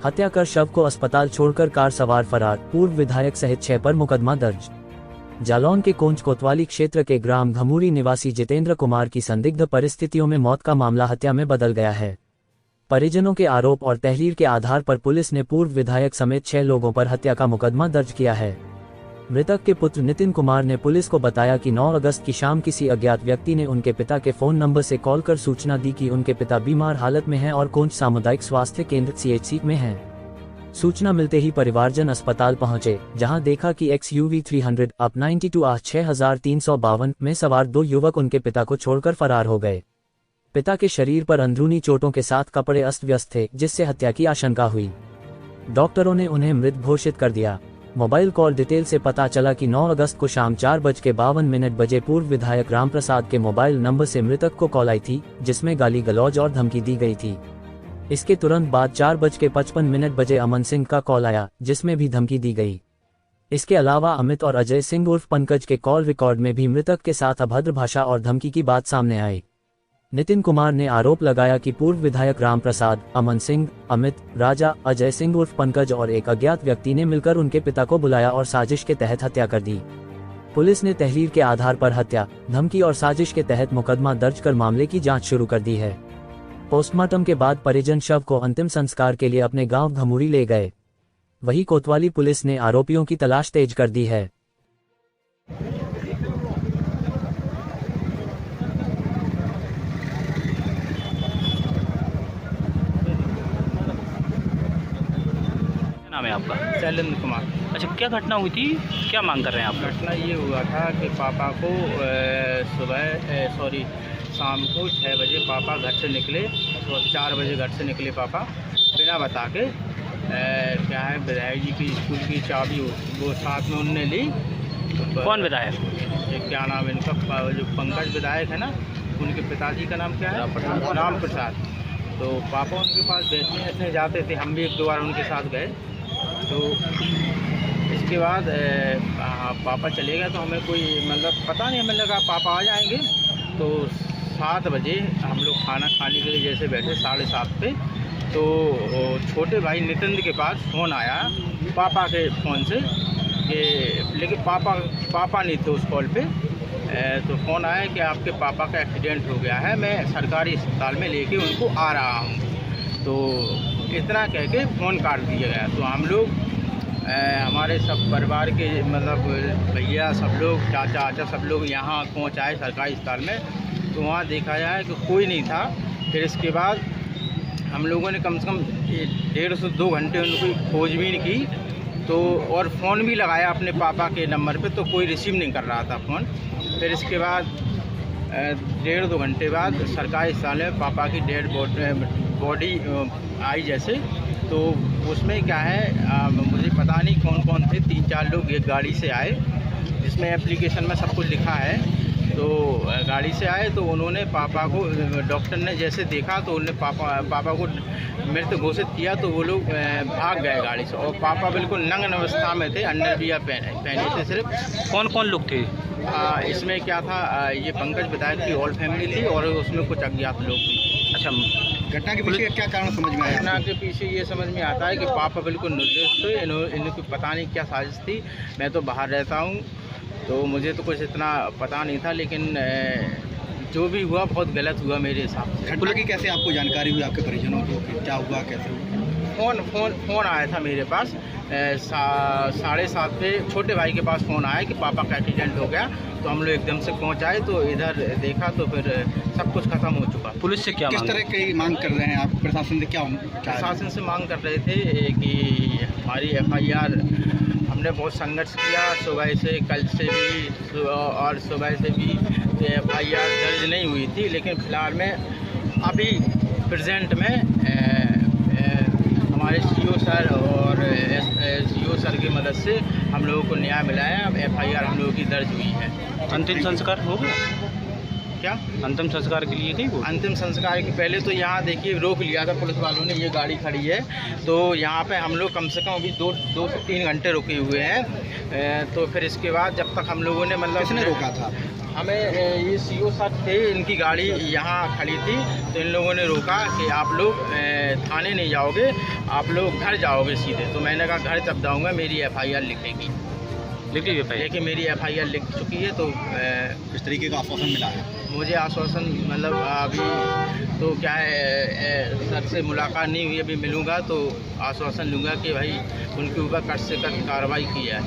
हत्या कर शव को अस्पताल छोड़कर कार सवार फरार, पूर्व विधायक सहित 6 पर मुकदमा दर्ज। जालौन के कोंच कोतवाली क्षेत्र के ग्राम घमूरी निवासी जितेंद्र कुमार की संदिग्ध परिस्थितियों में मौत का मामला हत्या में बदल गया है। परिजनों के आरोप और तहरीर के आधार पर पुलिस ने पूर्व विधायक समेत 6 लोगों पर हत्या का मुकदमा दर्ज किया है। मृतक के पुत्र नितिन कुमार ने पुलिस को बताया कि 9 अगस्त की शाम किसी अज्ञात व्यक्ति ने उनके पिता के फोन नंबर से कॉल कर सूचना दी कि उनके पिता बीमार हालत में हैं और कोंच सामुदायिक स्वास्थ्य केंद्र CHC में हैं। सूचना मिलते ही परिवारजन अस्पताल पहुंचे, जहां देखा कि XUV 300 अप 92 6352 में सवार 2 युवक उनके पिता को छोड़कर फरार हो गए। पिता के शरीर पर अंदरूनी चोटों के साथ कपड़े अस्त व्यस्त थे, जिससे हत्या की आशंका हुई। डॉक्टरों ने उन्हें मृत घोषित कर दिया। मोबाइल कॉल डिटेल से पता चला कि 9 अगस्त को शाम 4:52 बजे पूर्व विधायक रामप्रसाद के मोबाइल नंबर से मृतक को कॉल आई थी, जिसमें गाली गलौज और धमकी दी गई थी। इसके तुरंत बाद 4:55 बजे अमन सिंह का कॉल आया, जिसमें भी धमकी दी गई। इसके अलावा अमित और अजय सिंह उर्फ पंकज के कॉल रिकॉर्ड में भी मृतक के साथ अभद्र भाषा और धमकी की बात सामने आई। नितिन कुमार ने आरोप लगाया कि पूर्व विधायक रामप्रसाद, अमन सिंह, अमित, राजा, अजय सिंह उर्फ पंकज और एक अज्ञात व्यक्ति ने मिलकर उनके पिता को बुलाया और साजिश के तहत हत्या कर दी। पुलिस ने तहरीर के आधार पर हत्या, धमकी और साजिश के तहत मुकदमा दर्ज कर मामले की जांच शुरू कर दी है। पोस्टमार्टम के बाद परिजन शव को अंतिम संस्कार के लिए अपने गांव घमूरी ले गए। वहीं कोतवाली पुलिस ने आरोपियों की तलाश तेज कर दी है। नाम है आपका? शैलेंद्र कुमार। अच्छा, क्या घटना हुई थी, क्या मांग कर रहे हैं आप? घटना ये हुआ था कि पापा को शाम को 6 बजे पापा घर से निकले, तो 4 बजे घर से निकले पापा, बिना बता के क्या है विधायक जी की स्कूल की चाबी वो साथ में उनने ली। कौन विधायक? क्या नाम इनका, जो पंकज विधायक है ना, उनके पिताजी का नाम क्या है? राम प्रसाद। तो पापा उनके पास बैठने जाते थे, हम भी 1-2 बार उनके साथ गए। तो इसके बाद पापा चले गए, तो हमें कोई मतलब पता नहीं, हमें लगा पापा आ जाएंगे। तो 7 बजे हम लोग खाना खाने के लिए जैसे बैठे 7:30 पे, तो छोटे भाई नितिन के पास फ़ोन आया पापा के फ़ोन से कि, लेकिन पापा नहीं थे उस कॉल पे। तो फ़ोन आया कि आपके पापा का एक्सीडेंट हो गया है, मैं सरकारी अस्पताल में लेके उनको आ रहा हूँ। तो इतना कह के फ़ोन काट दिया गया। तो हम लोग हमारे सब परिवार के मतलब भैया सब लोग, चाचा सब लोग यहाँ पहुँचाए सरकारी अस्पताल में। तो वहाँ देखा जाए कि कोई नहीं था। फिर इसके बाद हम लोगों ने कम से कम 1.5 से 2 घंटे उनकी खोजबीन की, तो और फ़ोन भी लगाया अपने पापा के नंबर पे, तो कोई रिसीव नहीं कर रहा था फ़ोन। फिर इसके बाद 1.5-2 घंटे बाद सरकारी अस्पताल में पापा की डेड बॉडी आई जैसे। तो उसमें क्या है, मुझे पता नहीं कौन कौन थे, 3-4 लोग एक गाड़ी से आए, जिसमें एप्लीकेशन में सब कुछ लिखा है। तो गाड़ी से आए, तो उन्होंने पापा को, डॉक्टर ने जैसे देखा तो उन्होंने पापा को मृत घोषित किया। तो वो लोग भाग गए गाड़ी से, और पापा बिल्कुल नग्न अवस्था में थे, अंडरवियर पहने थे सिर्फ। कौन कौन लोग थे? इसमें क्या था, ये पंकज विधायक की होल फैमिली थी और उसमें कुछ अज्ञात लोग थे। अच्छा, घटना के पीछे क्या कारण समझ में आया? घटना के पीछे ये समझ में आता है कि पापा बिल्कुल निर्दोष थे, इनको पता नहीं क्या साजिश थी। मैं तो बाहर रहता हूँ, तो मुझे तो कुछ इतना पता नहीं था, लेकिन जो भी हुआ बहुत गलत हुआ मेरे हिसाब से। घटना की कैसे आपको जानकारी हुई, आपके परिजनों को, क्या हुआ, कैसे हुआ? फ़ोन आया था मेरे पास 7:30 पे, छोटे भाई के पास फ़ोन आया कि पापा का एक्सीडेंट हो गया। तो हम लोग एकदम से पहुंच आए, तो इधर देखा तो फिर सब कुछ खत्म हो चुका। पुलिस से क्या किस तरह की मांग कर रहे हैं आप? प्रशासन से क्या प्रशासन से मांग कर रहे थे कि हमारी FIR, हमने बहुत संघर्ष किया सुबह से, कल से भी और सुबह से भी FIR दर्ज नहीं हुई थी, लेकिन फ़िलहाल में अभी प्रेजेंट में हमारे CO सर और SGO सर की मदद से हम लोगों को न्याय मिला है। अब FIR हम लोगों की दर्ज हुई है। अंतिम संस्कार हो गया? क्या अंतिम संस्कार के लिए गई वो? अंतिम संस्कार के पहले तो यहाँ देखिए रोक लिया था पुलिस वालों ने, ये गाड़ी खड़ी है, तो यहाँ पे हम लोग कम से कम अभी 2 से 3 घंटे रुके हुए हैं। तो फिर इसके बाद जब तक हम लोगों ने मतलब, किसने रोका था? हमें ये CO साहब थे, इनकी गाड़ी यहाँ खड़ी थी, तो इन लोगों ने रोका कि आप लोग थाने नहीं जाओगे, आप लोग घर जाओगे सीधे। तो मैंने कहा घर तब जाऊँगा, मेरी FIR लिखेगी। लिख लीजिए पहले। देखिए मेरी FIR लिख चुकी है। तो किस तरीके का आश्वासन मिला है? मुझे आश्वासन मतलब अभी तो क्या है, सर से मुलाकात नहीं हुई, अभी मिलूँगा तो आश्वासन लूँगा कि भाई उनके ऊपर कट से कट कार्रवाई की है।